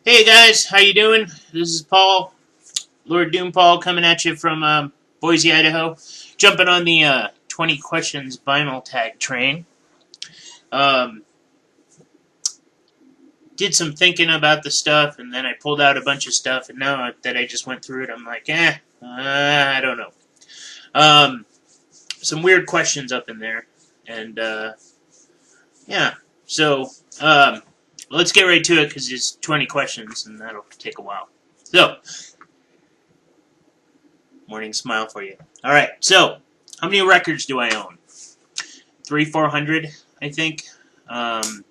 Hey guys, how you doing? This is Paul, Lord Doompaul, coming at you from Boise, Idaho. Jumping on the 20 questions vinyl tag train. Um, did some thinking about the stuff, and then I pulled out a bunch of stuff, and now that I just went through it, I'm like, I don't know. Um, some weird questions up in there, and yeah. So let's get right to it because it's 20 questions, and that'll take a while. So. Morning smile for you. All right, so how many records do I own? 400, I think. Um,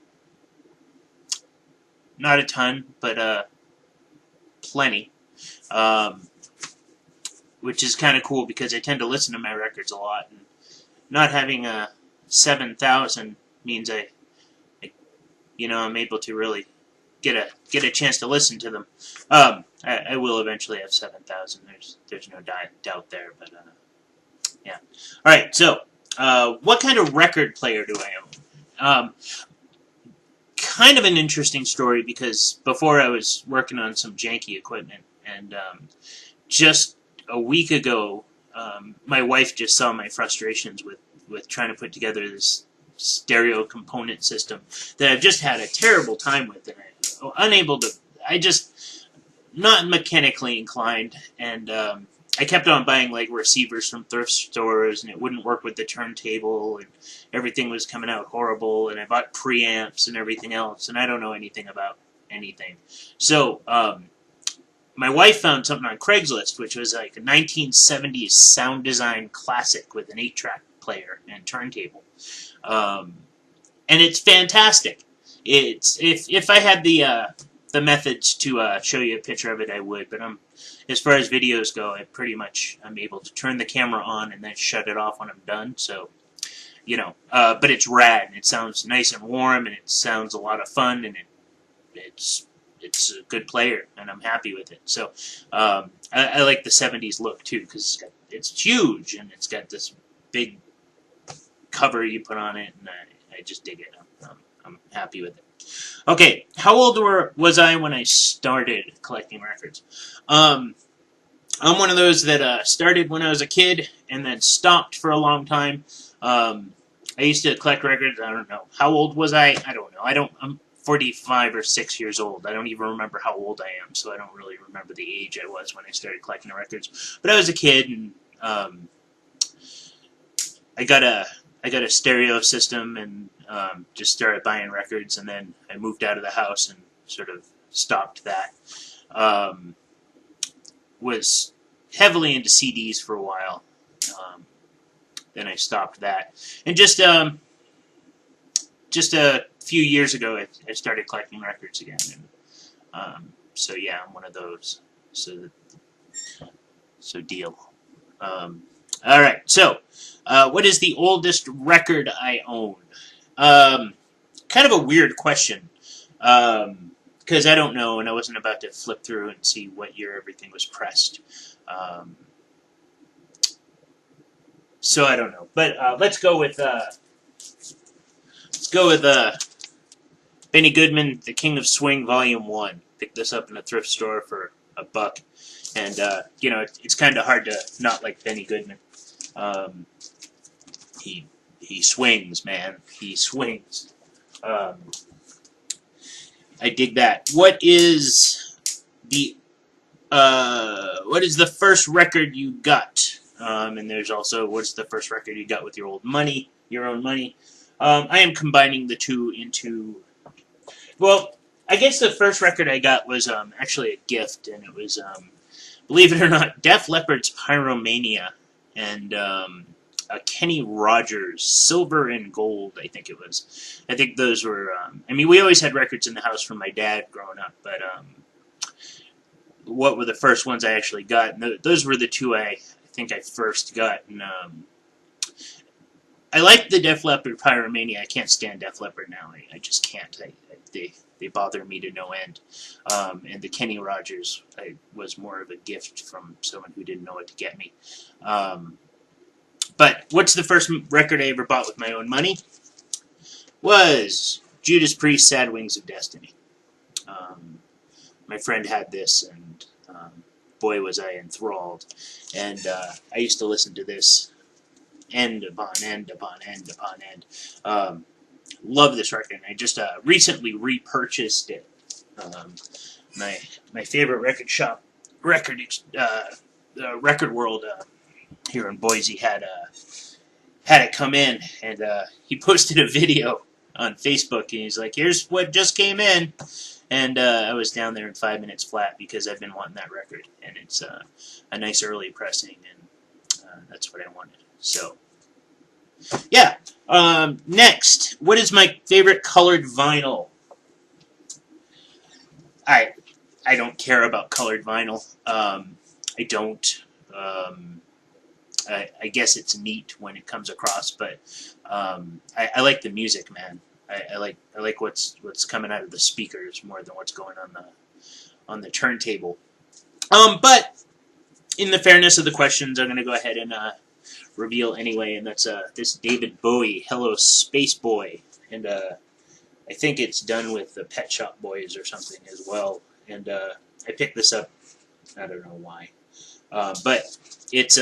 Not a ton, but plenty. Um, which is kind of cool because I tend to listen to my records a lot, and not having a 7,000 means I'm able to really get a chance to listen to them. I will eventually have 7,000. There's no doubt there, but yeah. All right, so what kind of record player do I own? Kind of an interesting story because before I was working on some janky equipment, and just a week ago, my wife just saw my frustrations with trying to put together this stereo component system that I've just had a terrible time with, and I'm unable to. I just not mechanically inclined, and I kept on buying like receivers from thrift stores, and it wouldn't work with the turntable, and everything was coming out horrible. And I bought preamps and everything else, and I don't know anything about anything. So my wife found something on Craigslist, which was like a 1970s sound design classic with an 8-track player and turntable, and it's fantastic. It's if I had the methods to show you a picture of it, I would. But as far as videos go, I'm able to turn the camera on and then shut it off when I'm done. So, but it's rad, and it sounds nice and warm, and it sounds a lot of fun, and it's a good player, and I'm happy with it. So, I like the '70s look too because it's huge, and it's got this big cover you put on it, and I just dig it. I'm happy with it. Okay, how old was I when I started collecting records? I'm one of those that started when I was a kid and then stopped for a long time. I used to collect records. I don't know. How old was I? I don't know. I'm 45 or 6 years old. I don't even remember how old I am, so I don't really remember the age I was when I started collecting the records. But I was a kid, and I got a stereo system, and just started buying records, and then I moved out of the house and sort of stopped that. Was heavily into CDs for a while. Then I stopped that, and just a few years ago, I started collecting records again. And so yeah, I'm one of those. So deal. All right. So, what is the oldest record I own? Kind of a weird question, because I don't know, and I wasn't about to flip through and see what year everything was pressed. So I don't know, but let's go with Benny Goodman, The King of Swing, Volume 1. Picked this up in a thrift store for $1, and it's kind of hard to not like Benny Goodman. He swings, man. He swings. I dig that. What is the first record you got? And there's also, what's the first record you got with your own money? I am combining the two into, well, I guess the first record I got was actually a gift, and it was, believe it or not, Def Leppard's Pyromania, and a Kenny Rogers, Silver and Gold, I think it was. I think those were, we always had records in the house from my dad growing up, but what were the first ones I actually got? And those were the two I think I first got. And I like the Def Leppard Pyromania. I can't stand Def Leppard now. I just can't. They bother me to no end. And the Kenny Rogers was more of a gift from someone who didn't know what to get me. But what's the first record I ever bought with my own money? Was Judas Priest, Sad Wings of Destiny. my friend had this, and boy was I enthralled. And I used to listen to this end upon end upon end upon end. Love this record. And I just recently repurchased it. My favorite record world here in Boise had it come in, and he posted a video on Facebook, and he's like, "Here's what just came in," and I was down there in 5 minutes flat because I've been wanting that record, and it's a nice early pressing, and that's what I wanted. So, yeah. Next, what is my favorite colored vinyl? I don't care about colored vinyl. I don't. I guess it's neat when it comes across, but I like the music, man. I like what's coming out of the speakers more than what's going on the turntable. But in the fairness of the questions, I'm going to go ahead and reveal anyway, and that's this David Bowie, "Hello Space Boy," and I think it's done with the Pet Shop Boys or something as well. And I picked this up, I don't know why, but it's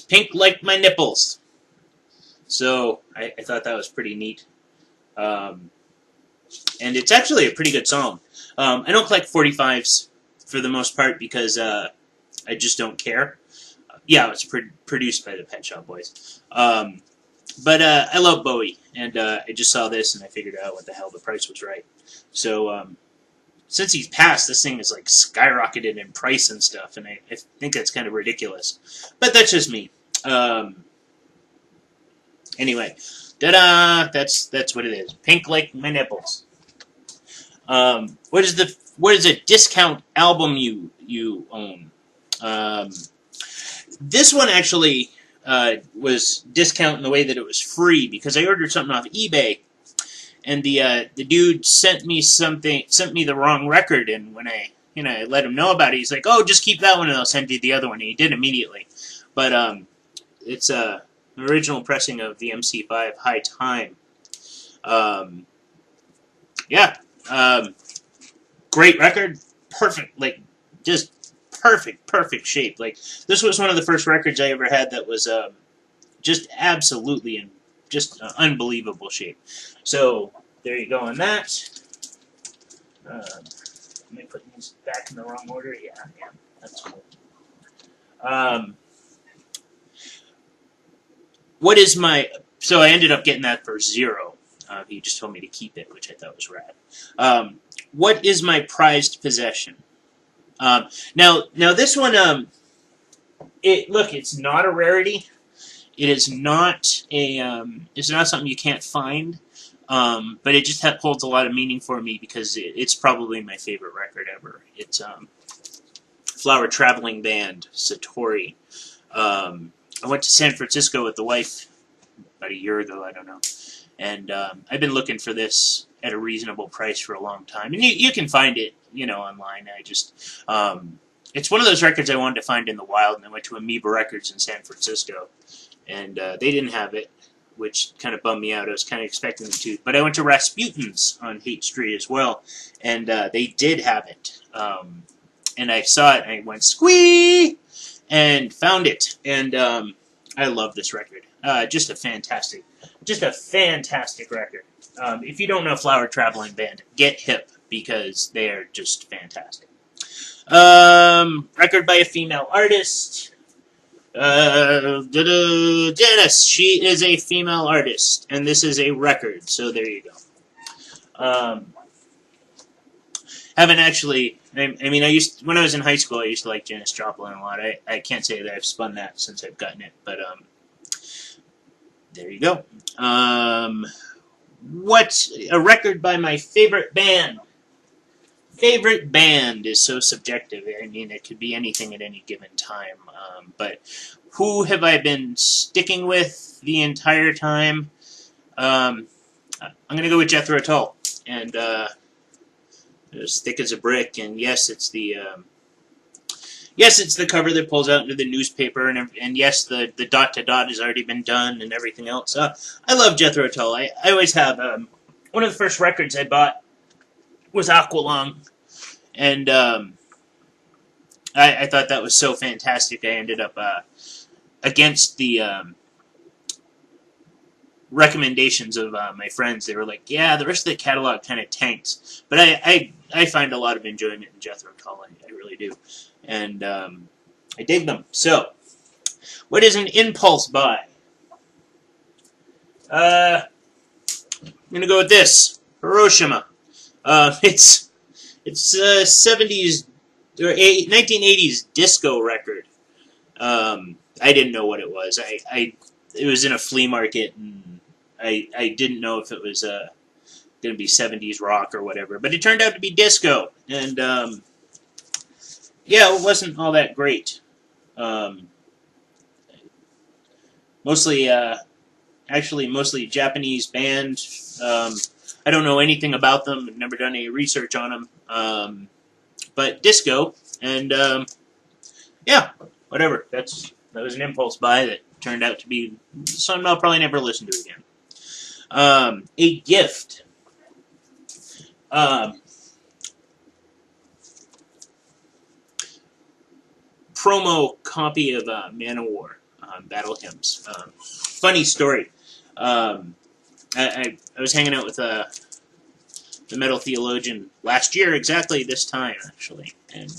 pink like my nipples. So I thought that was pretty neat. And it's actually a pretty good song. I don't collect 45s for the most part because I just don't care. Yeah, it's produced by the Pet Shop Boys. But I love Bowie, and I just saw this and I figured out what the hell, the price was right. So since he's passed, this thing is like skyrocketed in price and stuff, and I think that's kind of ridiculous. But that's just me. Anyway, ta-da! That's what it is. Pink like my nipples. What is a discount album you own? This one actually was discount in the way that it was free because I ordered something off eBay, and the dude sent me the wrong record, and when I let him know about it, he's like, "Oh, just keep that one, and I'll send you the other one." And he did immediately, but it's an original pressing of the MC5 High Time. Yeah, great record, perfect, like just perfect shape. Like this was one of the first records I ever had that was just absolutely in just unbelievable shape. So there you go on that. Let me put these back in the wrong order. Yeah, that's cool. What is my... So I ended up getting that for $0. He just told me to keep it, which I thought was rad. What is my prized possession? Now this one, it's not a rarity. It is not it's not something you can't find. But it just holds a lot of meaning for me because it's probably my favorite record ever. It's Flower Traveling Band, Satori. I went to San Francisco with the wife about a year ago, I don't know. And I've been looking for this at a reasonable price for a long time. And you can find it, online. I just, it's one of those records I wanted to find in the wild, and I went to Amoeba Records in San Francisco. And they didn't have it, which kind of bummed me out. I was kind of expecting them to. But I went to Rasputin's on Haight Street as well, and they did have it. And I saw it, and I went, squee! And found it. And I love this record. Just a fantastic record. If you don't know Flower Traveling Band, get hip, because they are just fantastic. Record by a female artist. Janice, she is a female artist, and this is a record, so there you go. Haven't actually, when I was in high school, I used to like Janis Joplin a lot. I can't say that I've spun that since I've gotten it, but, there you go. What's a record by my favorite band? Favorite band is so subjective. I mean, it could be anything at any given time. But who have I been sticking with the entire time? I'm going to go with Jethro Tull. And as thick as a brick. And yes, it's the cover that pulls out into the newspaper. And yes, the dot to dot has already been done and everything else. I love Jethro Tull. I always have. One of the first records I bought with Aqualung, and I thought that was so fantastic. I ended up against the recommendations of my friends. They were like, "Yeah, the rest of the catalog kind of tanks," but I find a lot of enjoyment in Jethro Tull. I really do, and I dig them. So, what is an impulse buy? I'm gonna go with this Hiroshima. It's a 70s or 1980s disco record. I didn't know what it was. It was in a flea market, and I didn't know if it was going to be 70s rock or whatever. But it turned out to be disco, and yeah, it wasn't all that great. Um, mostly, actually, mostly Japanese band. I don't know anything about them. I've never done any research on them. But disco, and yeah, whatever. That was an impulse buy that turned out to be something I'll probably never listen to again. A gift. Promo copy of Manowar Battle Hymns. Funny story. I was hanging out with the metal theologian last year, exactly this time, actually, and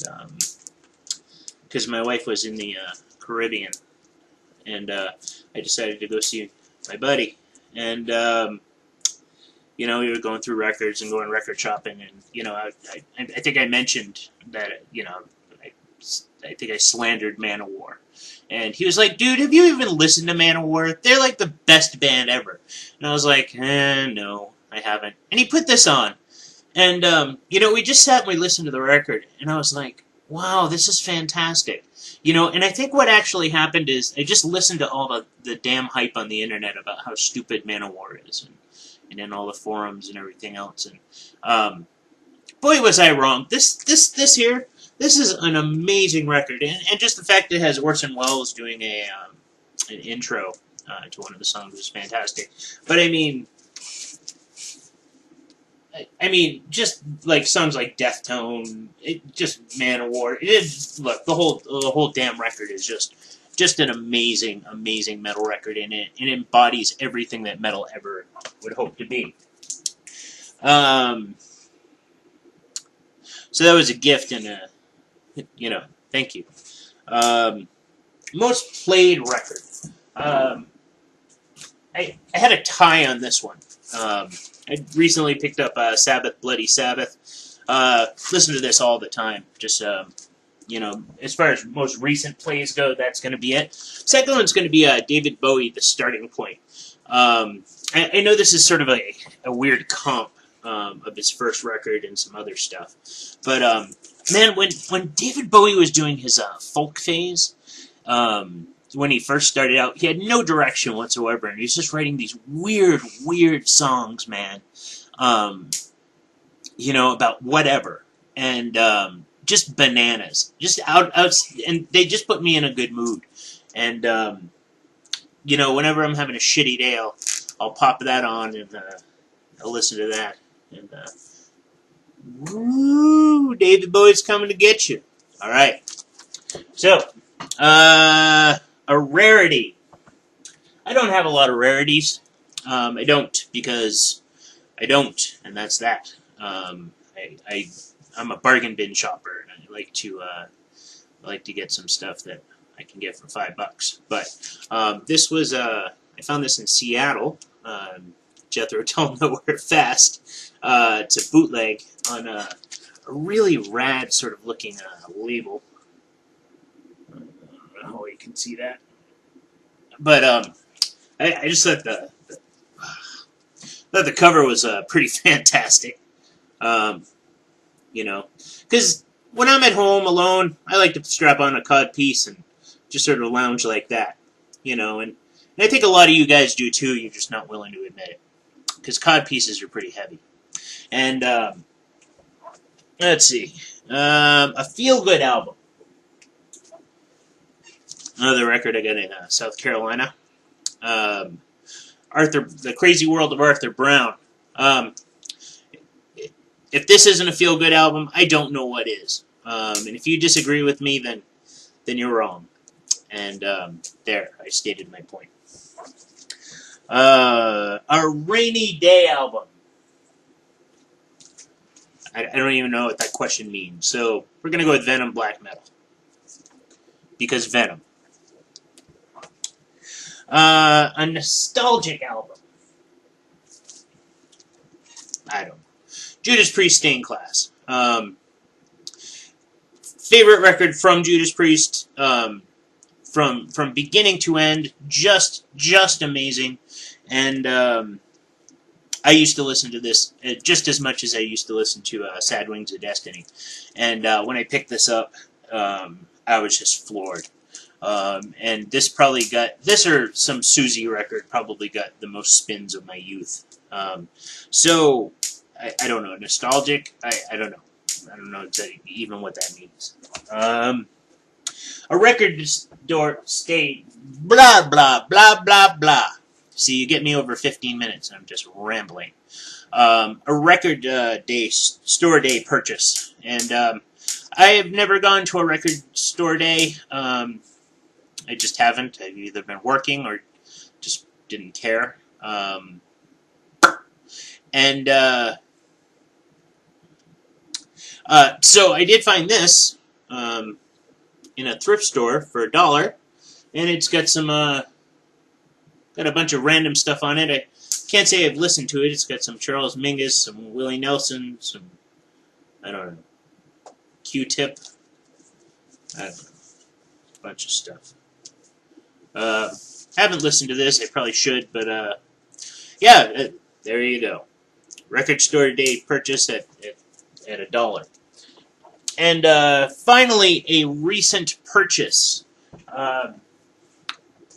because my wife was in the Caribbean, and I decided to go see my buddy, and you know, we were going through records and going record shopping, and you know, I think I mentioned that, you know, I think I slandered Manowar, and he was like, "Dude, have you even listened to Manowar? They're like the best band ever." And I was like, "No, I haven't." And he put this on, and you know, we just sat and we listened to the record, and I was like, "Wow, this is fantastic." You know, and I think what actually happened is I just listened to all the damn hype on the internet about how stupid Manowar is, and in all the forums and everything else, and boy, was I wrong. This here, this is an amazing record, and just the fact that it has Orson Welles doing an intro to one of the songs is fantastic. But I mean, just like songs like Death Tone, just Manowar. Look, the whole damn record is just an amazing metal record, and it embodies everything that metal ever would hope to be. So that was a gift and a, you know, thank you. Most played record. I had a tie on this one. I recently picked up Sabbath, Bloody Sabbath. Listen to this all the time. Just, you know, as far as most recent plays go, that's going to be it. Second one's going to be David Bowie, The Starting Point. I know this is sort of a weird comp of his first record and some other stuff. But, man, when David Bowie was doing his folk phase, when he first started out, he had no direction whatsoever, and he was just writing these weird songs, man. You know, about whatever. And just bananas. Just out, and they just put me in a good mood. And, you know, whenever I'm having a shitty day, I'll pop that on and I'll listen to that. And, woo, David Bowie's coming to get you. All right. So, a rarity. I don't have a lot of rarities. I don't, because I don't, and that's that. I'm a bargain bin shopper, and I like to get some stuff that I can get for $5. But this was I found this in Seattle. Jethro Tull Nowhere Fast. It's a bootleg on a really rad sort of looking label. I don't know how you can see that, but I just thought the cover was pretty fantastic. You know, because when I'm at home alone, I like to strap on a cod piece and just sort of lounge like that. You know, and I think a lot of you guys do too. You're just not willing to admit it, because cod pieces are pretty heavy. And let's see, a feel-good album. Another record I got in South Carolina. The Crazy World of Arthur Brown. if this isn't a feel-good album, I don't know what is. And if you disagree with me, then you're wrong. And there, I stated my point. A rainy day album. I don't even know what that question means. So we're gonna go with Venom Black Metal because Venom. A nostalgic album. I don't know. Judas Priest Stained Class. Favorite record from Judas Priest. From beginning to end, just amazing. And I used to listen to this just as much as I used to listen to Sad Wings of Destiny. And when I picked this up, I was just floored. And this or some Susie record probably got the most spins of my youth. So, I don't know, nostalgic, I don't know. I don't know even what that means. A record store stay, blah, blah, blah, blah, blah. See, you get me over 15 minutes, and I'm just rambling. A record store day purchase. And I have never gone to a record store day. I just haven't. I've either been working or just didn't care. So I did find this in a thrift store for $1, and it's got some got a bunch of random stuff on it. I can't say I've listened to it. It's got some Charles Mingus, some Willie Nelson, some I don't know, Q-Tip. I don't know, a bunch of stuff. Haven't listened to this. I probably should, but yeah, there you go. Record store day purchase at $1. And finally, a recent purchase.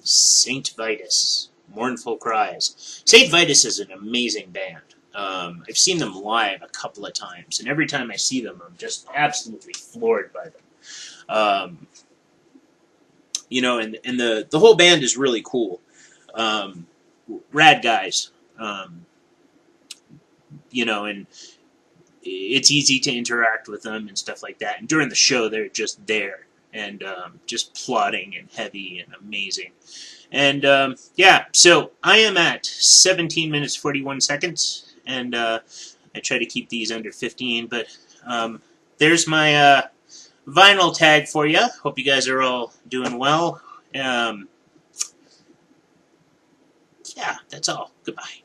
St. Vitus. Mournful Cries. St. Vitus is an amazing band. I've seen them live a couple of times, and every time I see them, I'm just absolutely floored by them. You know, and the whole band is really cool. Rad guys. You know, and it's easy to interact with them and stuff like that. And during the show, they're just there and just plodding and heavy and amazing. And yeah, so I am at 17 minutes 41 seconds, and I try to keep these under 15. But there's my vinyl tag for you. Hope you guys are all doing well. Yeah, that's all. Goodbye.